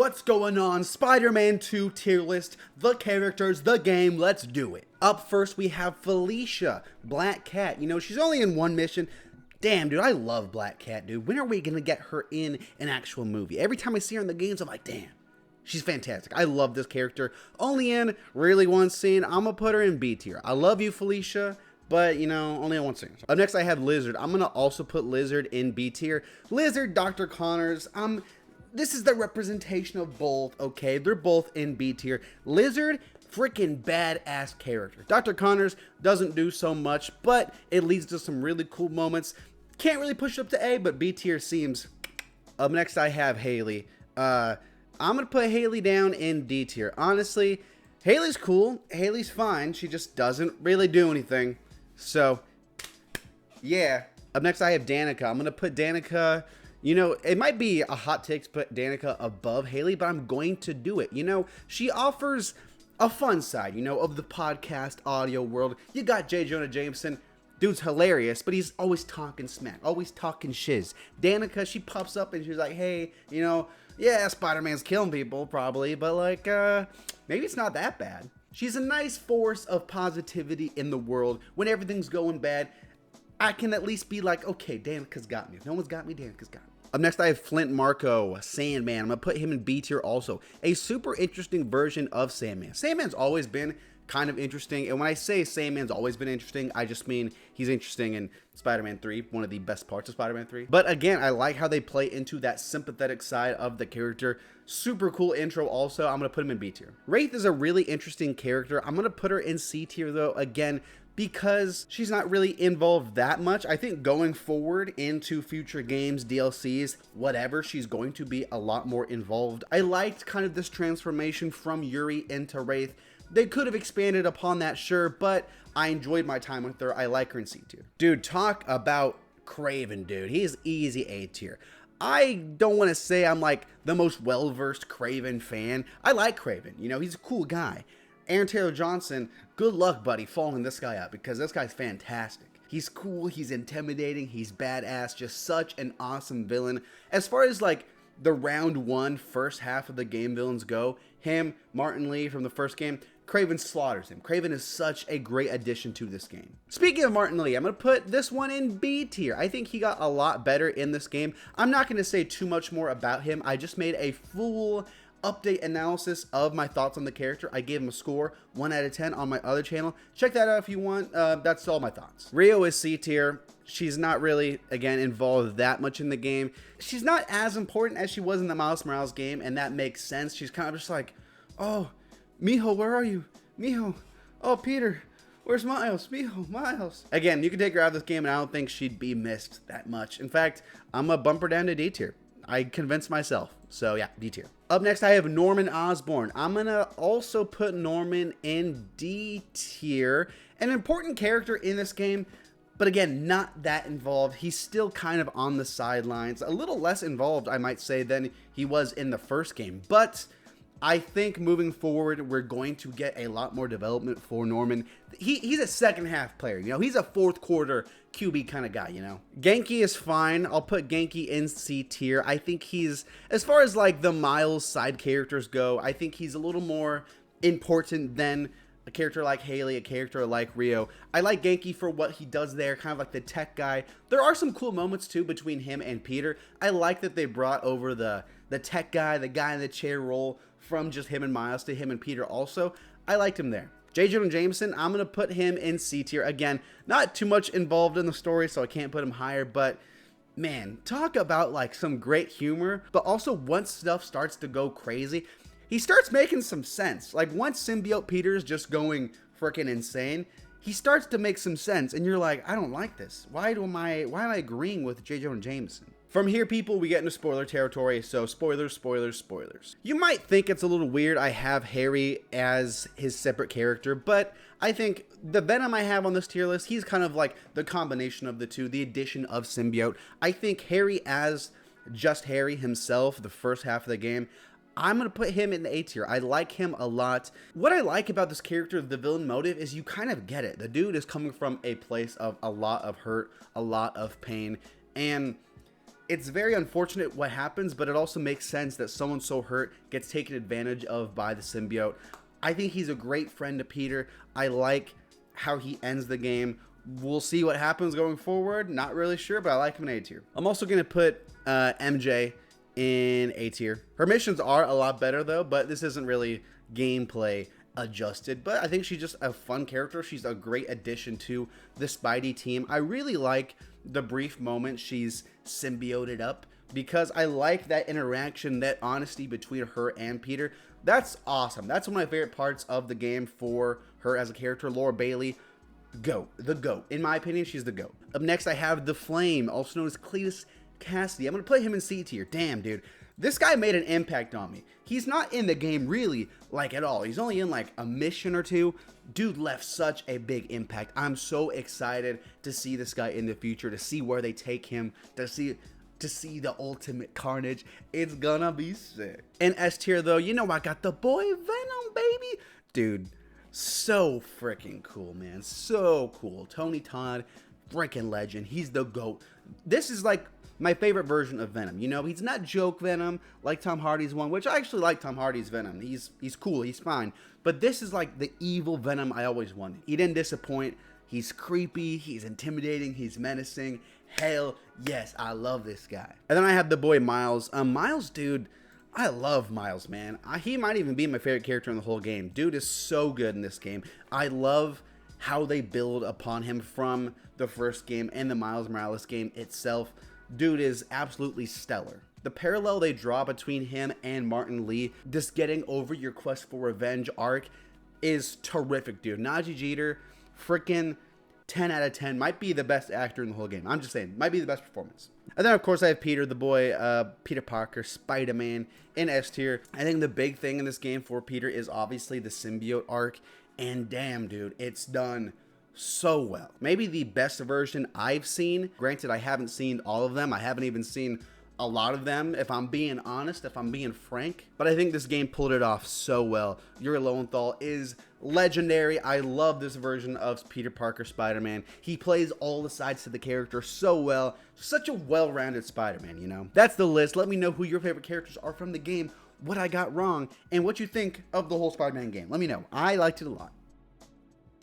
What's going on? Spider-Man 2 tier list, the characters, the game, let's do it. Up first we have Felicia, Black Cat. You know, she's only in one mission. Damn, dude, I love Black Cat, dude. When are we gonna get her in an actual movie? Every time I see her in the games, I'm like, damn, she's fantastic. I love this character. Only in really one scene. I'm gonna put her in B tier. I love you, Felicia, but, you know, only on one scene. Up next, I have Lizard. I'm gonna also put Lizard in B tier. Lizard, Dr. Connors, this is the representation of both, okay? They're both in B tier. Lizard, freaking badass character. Dr. Connors doesn't do so much, but it leads to some really cool moments. Can't really push it up to A, but B tier seems. Up next, I have Haley. I'm gonna put Haley down in D tier. Honestly, Haley's cool. Haley's fine. She just doesn't really do anything. So, yeah. Up next, I have Danica. I'm gonna put Danica. You know, it might be a hot take to put Danica above Haley, but I'm going to do it. You know, she offers a fun side, you know, of the podcast audio world. You got J. Jonah Jameson. Dude's hilarious, but he's always talking smack, always talking shiz. Danica, she pops up and she's like, hey, you know, yeah, Spider-Man's killing people probably, but like, maybe it's not that bad. She's a nice force of positivity in the world. When everything's going bad, I can at least be like, okay, Danica's got me. If no one's got me, Danica's got me. Up next, I have Flint Marko, Sandman. I'm going to put him in B tier also. A super interesting version of Sandman. Sandman's always been kind of interesting. And when I say Sandman's always been interesting, I just mean he's interesting in Spider-Man 3, one of the best parts of Spider-Man 3. But again, I like how they play into that sympathetic side of the character. Super cool intro also. I'm going to put him in B tier. Wraith is a really interesting character. I'm going to put her in C tier though, again, because she's not really involved that much. I think going forward into future games, DLCs, whatever, she's going to be a lot more involved. I liked kind of this transformation from Yuri into Wraith. They could have expanded upon that, sure, but I enjoyed my time with her. I like her in C tier. Dude, talk about Kraven, dude. He's easy A tier. I don't want to say I'm like the most well-versed Kraven fan. I like Kraven. You know, he's a cool guy. Aaron Taylor Johnson, good luck, buddy, following this guy up because this guy's fantastic. He's cool, he's intimidating, he's badass, just such an awesome villain. As far as like the round one first half of the game villains go, him, Martin Lee from the first game, Kraven slaughters him. Kraven is such a great addition to this game. Speaking of Martin Lee, I'm going to put this one in B tier. I think he got a lot better in this game. I'm not going to say too much more about him. I just made a full update analysis of my thoughts on the character. I gave him a score 1 out of 10 on my other channel. Check that out if you want. That's all my thoughts. Rio is C tier. She's not really, again, involved that much in the game. She's not as important as she was in the Miles Morales game, and that makes sense. She's kind of just like, oh, Mijo, where are you? Mijo. Oh, Peter. Where's Miles? Mijo, Miles. Again, you can take her out of this game, and I don't think she'd be missed that much. In fact, I'm going to bump her down to D tier. I convinced myself. So yeah, D tier. Up next, I have Norman Osborn. I'm going to also put Norman in D tier. An important character in this game, but again, not that involved. He's still kind of on the sidelines. A little less involved, I might say, than he was in the first game. But I think moving forward, we're going to get a lot more development for Norman. He's a second half player, you know, he's a fourth quarter QB kind of guy, you know. Genki is fine. I'll put Genki in C tier. I think he's, as far as like the Miles side characters go, I think he's a little more important than a character like Haley, a character like Rio. I like Genki for what he does there, kind of like the tech guy. There are some cool moments too between him and Peter. I like that they brought over the tech guy, the guy in the chair role, from just him and Miles to him and Peter also. I liked him there. J. Jonah Jameson, I'm going to put him in C tier. Again, not too much involved in the story, so I can't put him higher, but man, talk about like some great humor, but also once stuff starts to go crazy, he starts making some sense. Like once Symbiote Peter's just going freaking insane, he starts to make some sense, and you're like, I don't like this. Why am I agreeing with J. Jonah Jameson? From here, people, we get into spoiler territory, so spoilers, spoilers, spoilers. You might think it's a little weird I have Harry as his separate character, but I think the Venom I have on this tier list, he's kind of like the combination of the two, the addition of Symbiote. I think Harry as just Harry himself, the first half of the game, I'm going to put him in the A tier. I like him a lot. What I like about this character, the villain motive, is you kind of get it. The dude is coming from a place of a lot of hurt, a lot of pain, and It's very unfortunate what happens, but it also makes sense that someone so hurt gets taken advantage of by the symbiote. I think he's a great friend to Peter. I like how he ends the game. We'll see what happens going forward. Not really sure, but I like him in A tier. I'm also going to put MJ in A tier. Her missions are a lot better though, but this isn't really gameplay adjusted. But I think she's just a fun character. She's a great addition to the Spidey team. I really like the brief moment she's symbioted up because I like that interaction, that honesty between her and Peter. That's awesome. That's one of my favorite parts of the game for her as a character. Laura Bailey, GOAT. The GOAT. In my opinion, she's the GOAT. Up next, I have the Flame, also known as Cletus Cassidy. I'm going to put him in C tier. Damn, dude. This guy made an impact on me. He's not in the game really, like, at all. He's only in, like, a mission or two. Dude left such a big impact. I'm so excited to see this guy in the future, to see where they take him, to see the ultimate carnage. It's gonna be sick. In S tier, though, you know I got the boy Venom, baby. Dude, so freaking cool, man. So cool. Tony Todd, freaking legend. He's the GOAT. This is like my favorite version of Venom. You know, he's not joke Venom like Tom Hardy's one, which I actually like Tom Hardy's Venom. He's cool, he's fine. But this is like the evil Venom I always wanted. He didn't disappoint. He's creepy, he's intimidating, he's menacing. Hell yes, I love this guy. And then I have the boy Miles. Miles, dude, I love Miles, man. He might even be my favorite character in the whole game. Dude is so good in this game. I love how they build upon him from the first game and the Miles Morales game itself. Dude is absolutely stellar. The parallel they draw between him and Martin Lee, just getting over your quest for revenge arc, is terrific, dude. Najee Jeter, freaking 10 out of 10. Might be the best actor in the whole game. I'm just saying, might be the best performance. And then, of course, I have Peter, the boy, Peter Parker, Spider-Man in S tier. I think the big thing in this game for Peter is obviously the symbiote arc. And damn, dude, it's done so well. Maybe the best version I've seen. Granted, I haven't seen all of them. I haven't even seen a lot of them, if I'm being honest, if I'm being frank. But I think this game pulled it off so well. Yuri Lowenthal is legendary. I love this version of Peter Parker Spider-Man. He plays all the sides to the character so well. Such a well-rounded Spider-Man, you know? That's the list. Let me know who your favorite characters are from the game, what I got wrong, and what you think of the whole Spider-Man game. Let me know. I liked it a lot.